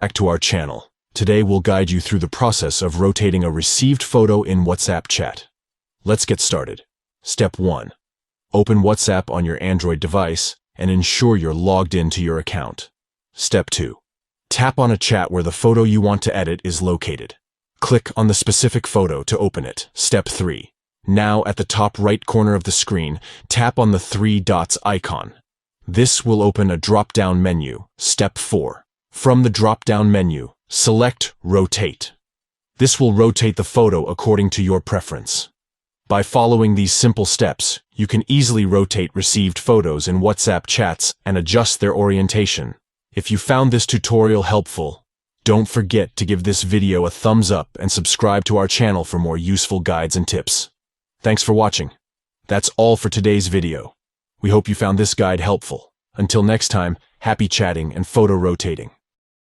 Back to our channel. Today we'll guide you through the process of rotating a received photo in WhatsApp chat. Let's get started. Step 1. Open WhatsApp on your Android device and ensure you're logged into your account. Step 2. Tap on a chat where the photo you want to edit is located. Click on the specific photo to open it. Step 3. Now at the top right corner of the screen, tap on the 3 dots icon. This will open a drop-down menu. Step 4. From the drop-down menu, select Rotate. This will rotate the photo according to your preference. By following these simple steps, you can easily rotate received photos in WhatsApp chats and adjust their orientation. If you found this tutorial helpful, don't forget to give this video a thumbs up and subscribe to our channel for more useful guides and tips. Thanks for watching. That's all for today's video. We hope you found this guide helpful. Until next time, happy chatting and photo rotating.